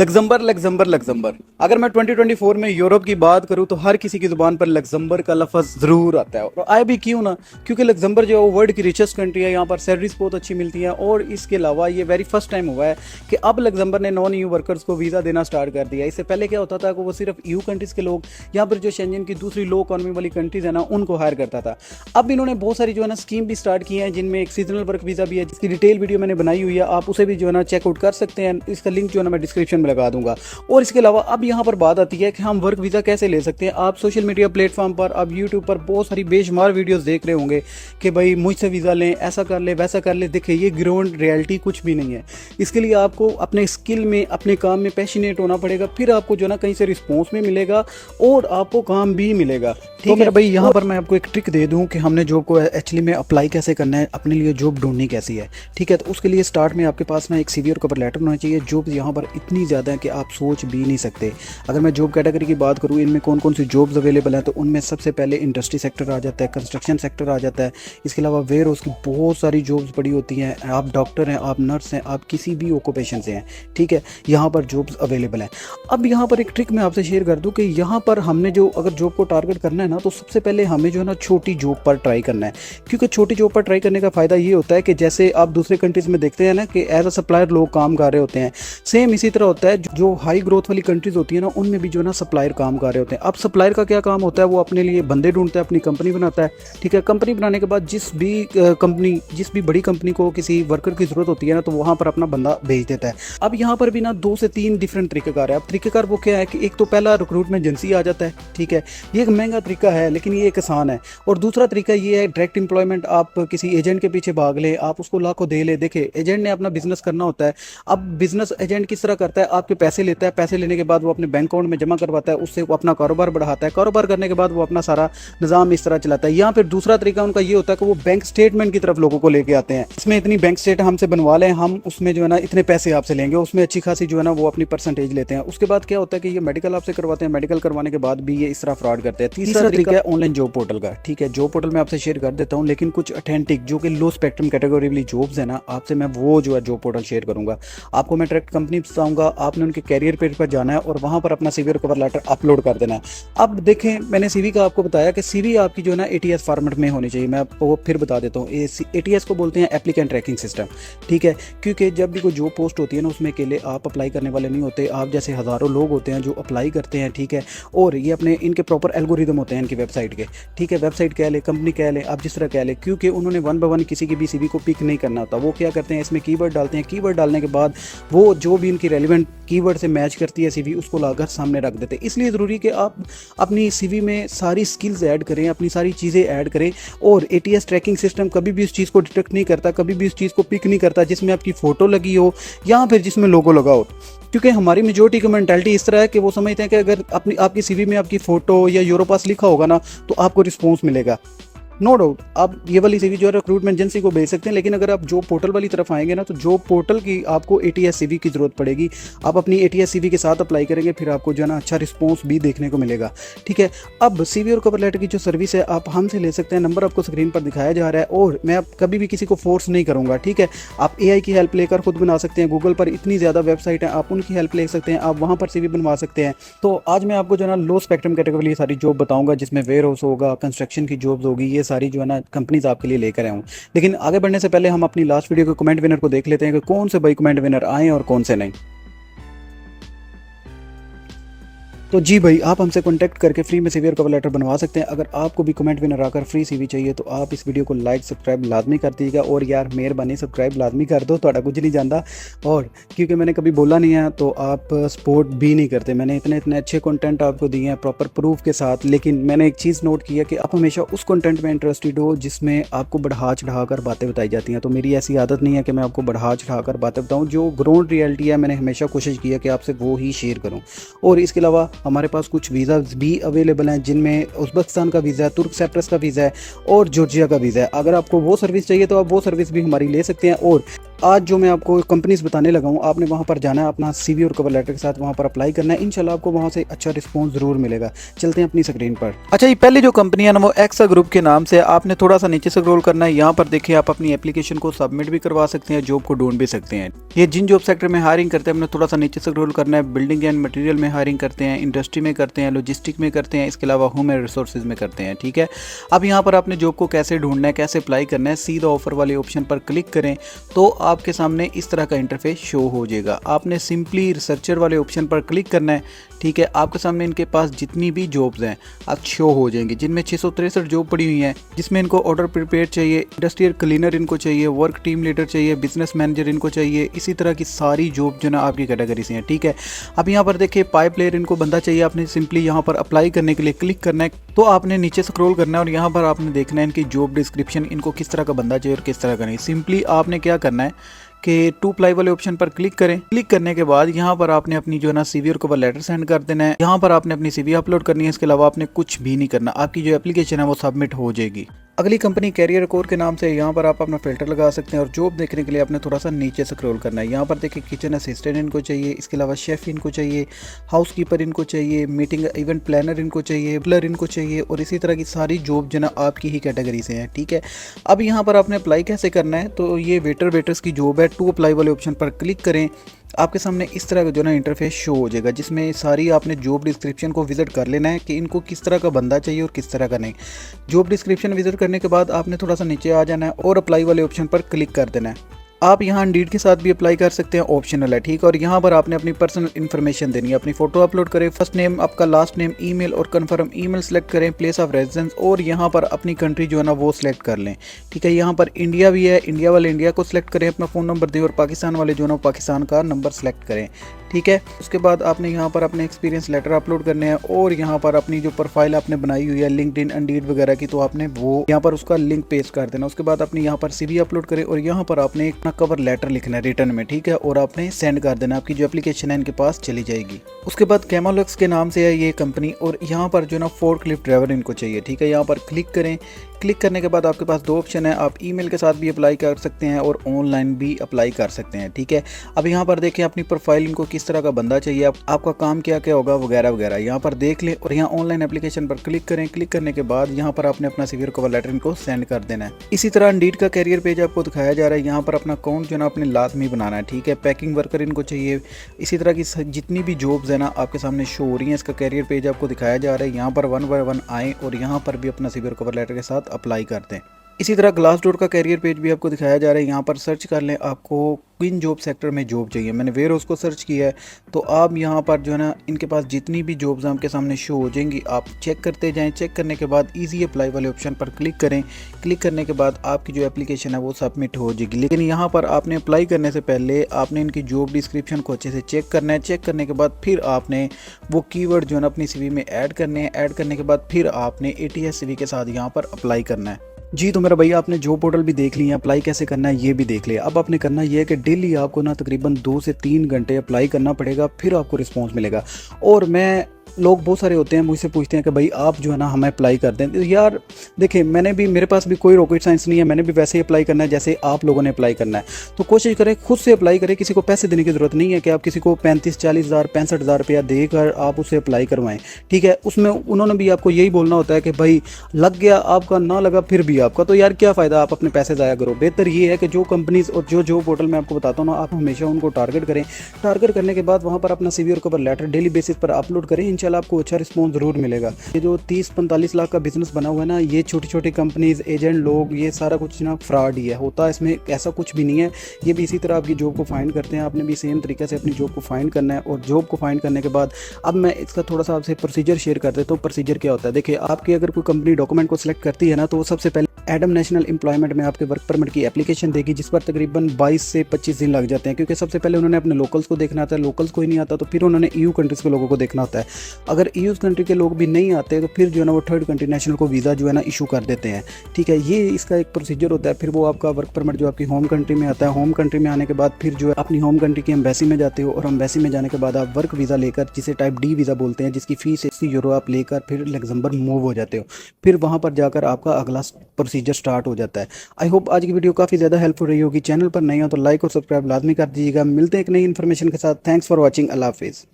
Luxembourg Luxembourg Luxembourg. अगर मैं 2024 में यूरोप की बात करूं तो हर किसी की जुबान पर लग्जमबर्ग का लफ्ज़ ज़रूर आता है। और आए भी क्यों ना, क्योंकि लग्जमबर्ग जो है वो वर्ल्ड की रिचेस्ट कंट्री है। यहाँ पर सैलरीज बहुत अच्छी मिलती हैं और इसके अलावा ये वेरी फर्स्ट टाइम हुआ है कि अब लग्जमबर्ग ने नॉन EU वर्कर्स को वीज़ा देना स्टार्ट कर दिया। इससे पहले क्या होता था कि वो सिर्फ EU कंट्रीज़ के लोग, यहाँ पर जो शेंजन की दूसरी लो इकॉनमी वाली कंट्रीज़ है ना, उनको हायर करता था। अब इन्होंने बहुत सारी जो है ना स्कीम भी स्टार्ट की है, जिनमें एक सीजनल वर्क वीज़ा भी है, जिसकी डिटेल वीडियो मैंने बनाई हुई है, आप उसे भी जो है ना चेकआउट कर सकते हैं। इसका लिंक जो है ना मैं डिस्क्रिप्शन में लगा दूंगा। और इसके अलावा अब यहाँ पर बात आती है कि हम वर्क वीज़ा कैसे ले सकते हैं। आप सोशल मीडिया प्लेटफॉर्म पर, आप यूट्यूब पर बहुत सारी बेशुमार वीडियोस देख रहे होंगे कि भाई मुझसे वीज़ा लें, ऐसा कर ले, वैसा कर ले। देखिए, ये ग्राउंड रियलिटी कुछ भी नहीं है। इसके लिए आपको अपने स्किल में, अपने काम में पैशनेट होना पड़ेगा, फिर आपको जो ना कहीं से रिस्पॉन्स भी मिलेगा और आपको काम भी मिलेगा। ठीक है भाई, यहाँ पर मैं आपको एक ट्रिक दे दूँ कि हमने जॉब को एक्चुअली में अप्लाई कैसे करना है, अपने लिए जॉब ढूंढनी कैसी है। ठीक है, तो उसके लिए स्टार्ट में आपके पास ना एक CV और कवर लेटर होना चाहिए। जॉब यहाँ पर इतनी ज़्यादा है कि आप सोच भी नहीं सकते। अगर मैं जॉब कैटेगरी की बात करूँ, इनमें कौन कौन सी जॉब्स अवेलेबल हैं, तो उनमें सबसे पहले इंडस्ट्री सेक्टर आ जाता है, कंस्ट्रक्शन सेक्टर आ जाता है। इसके अलावा वेयर हाउस की बहुत सारी जॉब्स पड़ी होती हैं। आप डॉक्टर हैं, आप नर्स हैं, आप किसी भी ऑक्यूपेशन से हैं, ठीक है, यहाँ पर जॉब्स अवेलेबल हैं। अब यहाँ पर एक ट्रिक मैं आपसे शेयर कर दूँ कि यहाँ पर हमने जो अगर जॉब को टारगेट करना है ना, तो सबसे पहले हमें जो है ना छोटी जॉब पर ट्राई करना है। क्योंकि छोटी जॉब पर ट्राई करने का फ़ायदा ये होता है कि जैसे आप दूसरे कंट्रीज़ में देखते हैं ना कि एज अ सप्लायर लोग काम कर रहे होते हैं, सेम इसी तरह होता है जो हाई ग्रोथ वाली कंट्रीज़ होती है ना, उनमें भी जो है ना सप्लायर काम कर रहे होते हैं। अब सप्लायर का क्या काम होता है, वो अपने लिए बंदे ढूंढता है, अपनी कंपनी बनाता है। ठीक है, कंपनी बनाने के बाद जिस भी बड़ी कंपनी को किसी वर्कर की ज़रूरत होती है ना, तो वहाँ पर अपना बंदा भेज देता है। अब यहाँ पर भी ना 2 से 3 डिफरेंट तरीक़ेकार है। अब तरीक़ेकार वो क्या है कि एक तो पहला रिक्रूटमेंट एजेंसी आ जाता है। ठीक है, ये एक महंगा तरीका है लेकिन ये एक आसान है। और दूसरा तरीका ये है डायरेक्ट एम्प्लॉयमेंट। आप किसी एजेंट के पीछे भाग ले, आप उसको लाखों दे ले। देखिए, एजेंट ने अपना बिजनेस करना होता है। अब बिजनेस एजेंट किस तरह करता है, आपके पैसे लेता है, पैसे लेने के बाद वो अपने बैंक अकाउंट में जमा करवाता है, उससे वो अपना कारोबार बढ़ाता है। कारोबार करने के बाद वो अपना सारा निज़ाम इस तरह चलाता है। या फिर दूसरा तरीका उनका ये होता है कि वो बैंक स्टेटमेंट की तरफ लोगों को लेके आते हैं। इसमें इतनी बैंक स्टेट हमसे बनवा लें, हम उसमें जो है ना इतने पैसे आपसे लेंगे, उसमें अच्छी खासी जो है ना वो अपनी परसेंटेज लेते हैं। उसके बाद क्या होता है कि ये मेडिकल आपसे करवाते हैं, मेडिकल करवाने के बाद भी ये इस तरह फ्रॉड करते हैं। तीसरा तरीका है ऑनलाइन जॉब पोर्टल का। ठीक है, जॉब पोर्टल में आपसे शेयर कर देता हूँ, लेकिन कुछ ऑथेंटिक जो कि लो स्पेक्ट्रम कैटेगरी वाली जॉब्स है ना, आपसे मैं वो जो है जॉब पोर्टल शेयर करूंगा। आपको मैं डायरेक्ट कंपनी बताऊंगा, आपने उनके कैरियर पेज पर जाना है और वहां पर अपना CV और कवर लेटर अपलोड कर देना है। अब देखें, मैंने CV का आपको बताया कि CV आपकी जो है ना ATS फॉर्मेट में होनी चाहिए। मैं आपको फिर बता देता हूँ, ATS को बोलते हैं एप्लीकेंट ट्रैकिंग सिस्टम। ठीक है, क्योंकि जब भी कोई जॉब पोस्ट होती है ना, उसमें अकेले आप अप्लाई करने वाले नहीं होते, आप जैसे हज़ारों लोग होते हैं जो अप्लाई करते हैं। ठीक है, और ये अपने इनके प्रॉपर एल्गोरिदम होते हैं इनकी वेबसाइट के। ठीक है, वेबसाइट कह ले, कंपनी कह ले, आप जिस तरह कह ले, क्योंकि उन्होंने 1 बाय 1 किसी की भी CV को पिक नहीं करना होता। वो क्या करते हैं, इसमें कीवर्ड डालते हैं। कीवर्ड डालने के बाद वो जो भी इनकी रेलिवेंट कीवर्ड से मैच करती है CV, उसको लाकर सामने रख देते हैं। इसलिए ज़रूरी कि आप अपनी CV में सारी स्किल्स ऐड करें, अपनी सारी चीज़ें ऐड करें। और ATS ट्रैकिंग सिस्टम कभी भी उस चीज़ को डिटेक्ट नहीं करता, कभी भी उस चीज़ को पिक नहीं करता जिसमें आपकी फ़ोटो लगी हो या फिर जिसमें लोगो लगा हो। क्योंकि हमारी मेजॉरिटी की मेंटालिटी इस तरह है कि वो समझते हैं कि अगर आपकी CV में आपकी फ़ोटो या यूरोपास लिखा होगा ना, तो आपको रिस्पॉन्स मिलेगा। नो डाउट, आप ये वाली CV जो है रिक्रूटमेंट एजेंसी को भेज सकते हैं, लेकिन अगर आप जॉब पोर्टल वाली तरफ आएंगे ना, तो जॉब पोर्टल की आपको ATS CV की ज़रूरत पड़ेगी। आप अपनी ATS CV के साथ अप्लाई करेंगे, फिर आपको जो है ना अच्छा रिस्पॉन्स भी देखने को मिलेगा। ठीक है, अब CV और कवर लेटर की जो सर्विस है आप हमसे ले सकते हैं। नंबर आपको स्क्रीन पर दिखाया जा रहा है और मैं अब कभी भी किसी को फोर्स नहीं करूँगा। ठीक है, आप AI की हेल्प लेकर खुद बना सकते हैं। गूगल पर इतनी ज़्यादा वेबसाइट है, आप उनकी हेल्प ले सकते हैं, आप वहाँ पर CV बनवा सकते हैं। तो आज मैं आपको जो है ना लो स्पेक्ट्रम कैटेगरी वाली सारी जॉब बताऊँगा, जिसमें वेयर हाउस होगा, कंस्ट्रक्शन की जॉब्स होगी, ये सारी जो है ना कंपनीज आपके लिए लेकर आया हूँ। लेकिन आगे बढ़ने से पहले हम अपनी लास्ट वीडियो के कमेंट विनर को देख लेते हैं कि कौन से भाई कमेंट विनर आए और कौन से नहीं। तो जी भाई, आप हमसे कांटेक्ट करके फ्री में CV और कवर लेटर बनवा सकते हैं। अगर आपको भी कमेंट विनर आकर फ्री CV चाहिए तो आप इस वीडियो को लाइक सब्सक्राइब लाजमी कर दीजिएगा। और यार मेहरबानी सब्सक्राइब लाजमी कर दो, थोड़ा कुछ नहीं जानता। और क्योंकि मैंने कभी बोला नहीं है तो आप सपोर्ट भी नहीं करते। मैंने इतने अच्छे कंटेंट आपको दिए हैं प्रॉपर प्रूफ के साथ, लेकिन मैंने एक चीज़ नोट किया कि आप हमेशा उस कंटेंट में इंटरेस्टेड हो जिसमें आपको बढ़ा चढ़ा कर बातें बताई जाती हैं। तो मेरी ऐसी आदत नहीं है कि मैं आपको बढ़ा चढ़ा कर बातें बताऊँ। जो ग्राउंड रियलिटी है, मैंने हमेशा कोशिश की है कि आपसे वो ही शेयर करूँ। और इसके अलावा हमारे पास कुछ वीज़ा भी अवेलेबल हैं, जिनमें उज़्बेकिस्तान का वीज़ा है, तुर्क साइप्रस का वीज़ा है और जॉर्जिया का वीज़ा है। अगर आपको वो सर्विस चाहिए तो आप वो सर्विस भी हमारी ले सकते हैं। और आज जो मैं आपको कंपनीज बताने लगा हूँ, आपने वहाँ पर जाना है, अपना सीवी और कवर लेटर के साथ वहाँ पर अप्लाई करना है। इंशाल्लाह आपको वहाँ से अच्छा रिस्पांस जरूर मिलेगा। चलते हैं अपनी स्क्रीन पर। अच्छा, ये पहली जो कंपनी है ना वो एक्सा ग्रुप के नाम से। आपने थोड़ा सा नीचे स्क्रॉल करना है। यहाँ पर देखिए आप अपनी एप्लीकेशन को सबमिट भी करवा सकते हैं, जॉब को ढूंढ भी सकते हैं। ये जिन जॉब सेक्टर में हायरिंग करते हैं हमने थोड़ा सा नीचे स्क्रॉल करना है। बिल्डिंग एंड मटेरियल में हायरिंग करते हैं, इंडस्ट्री में करते हैं, लॉजिस्टिक में करते हैं, इसके अलावा ह्यूमन रिसोर्सेज में करते हैं। ठीक है, अब यहाँ पर आपने जॉब को कैसे ढूंढना है, कैसे अप्लाई करना है, सीधा ऑफर वाले ऑप्शन पर क्लिक करें तो आपके सामने इस तरह का इंटरफेस शो हो जाएगा। आपने सिंपली रिसर्चर वाले ऑप्शन पर क्लिक करना है। ठीक है, आपके सामने इनके पास जितनी भी जॉब्स हैं आप शो हो जाएंगी, जिनमें 663 जॉब पड़ी हुई हैं, जिसमें इनको ऑर्डर प्रिपेयर चाहिए, इंडस्ट्रियल क्लीनर इनको चाहिए, वर्क टीम लीडर चाहिए, बिजनेस मैनेजर इनको चाहिए। इसी तरह की सारी जॉब जो ना आपकी कैटेगरी से हैं। ठीक है, अब यहाँ पर देखिए पाइप लेयर इनको बंदा चाहिए। आपने सिंपली यहाँ पर अप्लाई करने के लिए क्लिक करना है। तो आपने नीचे स्क्रॉल करना है और यहाँ पर आपने देखना है इनकी जॉब डिस्क्रिप्शन, इनको किस तरह का बंदा चाहिए और किस तरह का नहीं। सिंपली आपने क्या करना है कि टू अप्लाई वाले ऑप्शन पर क्लिक करें। क्लिक करने के बाद यहाँ पर आपने अपनी जो है ना सीवी और कवर लेटर सेंड कर देना है। यहाँ पर आपने अपनी सीवी अपलोड करनी है। इसके अलावा आपने कुछ भी नहीं करना, आपकी जो एप्लीकेशन है वो सबमिट हो जाएगी। अगली कंपनी कैरियर कोर के नाम से। यहाँ पर आप अपना फिल्टर लगा सकते हैं और जॉब देखने के लिए आपने थोड़ा सा नीचे स्क्रॉल करना है। यहाँ पर देखिए किचन असिस्टेंट इनको चाहिए, इसके अलावा शेफ़ इनको चाहिए, हाउस कीपर इनको चाहिए, मीटिंग इवेंट प्लानर इनको चाहिए, ब्लर इनको चाहिए, और इसी तरह की सारी जॉब जो ना आपकी ही कैटेगरी से हैं। ठीक है, अब यहाँ पर आपने अप्लाई कैसे करना है, तो ये वेटर्स की जॉब है। टू अप्लाई वाले ऑप्शन पर क्लिक करें। आपके सामने इस तरह का जो ना इंटरफेस शो हो जाएगा, जिसमें सारी आपने जॉब डिस्क्रिप्शन को विजिट कर लेना है कि इनको किस तरह का बंदा चाहिए और किस तरह का नहीं। जॉब डिस्क्रिप्शन विजिट करने के बाद आपने थोड़ा सा नीचे आ जाना है और अप्लाई वाले ऑप्शन पर क्लिक कर देना है। आप यहाँ इंडीड के साथ भी अप्लाई कर सकते हैं, ऑप्शनल है। ठीक है, और यहाँ पर आपने अपनी पर्सनल इन्फॉर्मेशन देनी है। अपनी फोटो अपलोड करें, फर्स्ट नेम आपका, लास्ट नेम, ईमेल और कंफर्म ईमेल सेलेक्ट करें, प्लेस ऑफ रेजिडेंस, और यहाँ पर अपनी कंट्री जो है ना वो सिलेक्ट कर लें। ठीक है, यहाँ पर इंडिया भी है, इंडिया वाले इंडिया को सिलेक्ट करें, अपना फ़ोन नंबर दें, और पाकिस्तान वाले जो है ना पाकिस्तान का नंबर सेलेक्ट करें। ठीक है, उसके बाद आपने यहाँ पर अपने एक्सपीरियंस लेटर अपलोड करने हैं, और यहाँ पर अपनी जो प्रोफाइल आपने बनाई हुई है लिंक्डइन, इंडीड वगैरह की, तो आपने वो यहाँ पर उसका लिंक पेस्ट कर देना। उसके बाद अपनी यहाँ पर सीवी अपलोड करें और यहाँ पर आपने एक कवर लेटर लिखना है रिटर्न में। ठीक है, और आपने सेंड कर देना, आपकी जो एप्लीकेशन है इनके पास चली जाएगी। उसके बाद कैमोलक्स के नाम से है ये कंपनी, और यहाँ पर जो ना फोर्कलिफ्ट ड्राइवर इनको चाहिए। ठीक है, यहाँ पर क्लिक करें। क्लिक करने के बाद आपके पास दो ऑप्शन है, आप ईमेल के साथ भी अप्लाई कर सकते हैं और ऑनलाइन भी अप्लाई कर सकते हैं। ठीक है, अब यहाँ पर देखें अपनी प्रोफाइल इनको किस तरह का बंदा चाहिए, आपका काम क्या क्या होगा वगैरह वगैरह, यहाँ पर देख लें और यहाँ ऑनलाइन एप्लीकेशन पर क्लिक करें। क्लिक करने के बाद यहाँ पर आपने अपना सीवी और कवर लेटर इनको सेंड कर देना है। इसी तरह इंडीड का कैरियर पेज आपको दिखाया जा रहा है। यहाँ पर अपना अकाउंट जो ना अपने लाजमी बनाना है। ठीक है, पैकिंग वर्कर इनको चाहिए। इसी तरह की जितनी भी जॉब्स है ना आपके सामने शो हो रही हैं, इसका कैरियर पेज आपको दिखाया जा रहा है। यहाँ पर 1 बाय 1 आएँ और यहाँ पर भी अपना सीवी और कवर लेटर के साथ अप्लाई कर दें। इसी तरह ग्लास डोर का कैरियर पेज भी आपको दिखाया जा रहा है। यहाँ पर सर्च कर लें आपको किन जॉब सेक्टर में जॉब चाहिए। मैंने वेयर हाउस को सर्च किया है, तो आप यहाँ पर जो है ना इनके पास जितनी भी जॉब्स आपके सामने शो हो जाएंगी, आप चेक करते जाएं। चेक करने के बाद इजी अप्लाई वाले ऑप्शन पर क्लिक करें। क्लिक करने के बाद आपकी जो एप्लीकेशन है वो सबमिट हो जाएगी। लेकिन यहाँ पर आपने अप्लाई करने से पहले आपने इनकी जॉब डिस्क्रिप्शन को अच्छे से चेक करना है। चेक करने के बाद फिर आपने वो कीवर्ड जो है ना अपनी सीवी में ऐड करने हैं। ऐड करने के बाद फिर आपने ATS CV के साथ यहाँ पर अप्लाई करना है। जी, तो मेरा भैया आपने जॉब पोर्टल भी देख लिया, अप्लाई कैसे करना है ये भी देख लिया। अब आपने करना ये है कि डेली आपको ना तकरीबन 2 से 3 घंटे अप्लाई करना पड़ेगा, फिर आपको रिस्पांस मिलेगा। और लोग बहुत सारे होते हैं मुझसे पूछते हैं कि भाई आप जो है ना हमें अप्लाई कर दें। तो यार देखिए, मेरे पास भी कोई रॉकेट साइंस नहीं है, मैंने भी वैसे ही अप्लाई करना है जैसे आप लोगों ने अप्लाई करना है। तो कोशिश करें खुद से अप्लाई करें, किसी को पैसे देने की ज़रूरत नहीं है कि आप किसी को 35-40 हज़ार 65 हज़ार रुपया देकर आप उसे अप्लाई करवाएं। ठीक है, उसमें उन्होंने भी आपको यही बोलना होता है कि भाई लग गया आपका, ना लगा फिर भी आपका, तो यार क्या फ़ायदा, आप अपने पैसे ज़ाया करो। बेहतर ये है कि जो कंपनीज़ और जो जॉब पोर्टल मैं आपको बताता हूँ ना, आप हमेशा उनको टारगेट करें। टारगेट करने के बाद वहाँ पर अपना सीवी और कवर लेटर डेली बेसिस पर अपलोड करें। इंशाल्लाह आपको अच्छा रिस्पॉन्स ज़रूर मिलेगा। ये जो 30-45 लाख का बिजनेस बना हुआ है ना, ये छोटी छोटी कंपनीज, एजेंट लोग, ये सारा कुछ ना फ्रॉड ही है, होता है इसमें ऐसा कुछ भी नहीं है। ये भी इसी तरह आपकी जॉब को फाइंड करते हैं। आपने भी सेम तरीके से अपनी जॉब को फाइंड करना है। और जॉब को फाइंड करने के बाद अब मैं इसका थोड़ा सा आपसे प्रोसीजर शेयर कर देता हूँ। प्रोसीजर क्या होता है, देखिए आपकी अगर कोई कंपनी डॉक्यूमेंट को सिलेक्ट करती है ना, तो वो सबसे पहले एडम नेशनल एम्प्लॉयमेंट में आपके वर्क परमिट की एप्लीकेशन देगी, जिस पर तकरीबन 22 से 25 दिन लग जाते हैं, क्योंकि सबसे पहले उन्होंने अपने लोकल्स को देखना होता है। लोकल्स को ही नहीं आता तो फिर उन्होंने EU कंट्रीज़ के लोगों को देखना होता है। अगर यूज कंट्री के लोग भी नहीं आते तो फिर जो है ना वो थर्ड कंट्री नेशनल को वीज़ा जो है ना इशू कर देते हैं। ठीक है, ये इसका एक प्रोसीजर होता है। फिर वो आपका वर्क परमिट जो आपकी होम कंट्री में आता है, होम कंट्री में आने के बाद फिर जो है अपनी होम कंट्री की एम्बेसी में जाते हो, और एम्बेसी में जाने के बाद आप वर्क वीज़ा लेकर, जिसे टाइप डी वीज़ा बोलते हैं, जिसकी फीस 60 यूरो आप लेकर फिर लग्जमबर्ग मूव हो जाते हो। फिर वहाँ पर जाकर आपका अगला प्रोसीजर स्टार्ट हो जाता है। आई होप आज की वीडियो काफ़ी ज़्यादा हेल्पफुल रही होगी। चैनल पर नए हो तो लाइक और सब्सक्राइब लाजमी कर दीजिएगा। मिलते हैं एक नई इन्फॉर्मेशन के साथ। Thanks for watching. अल्लाह हाफिज़।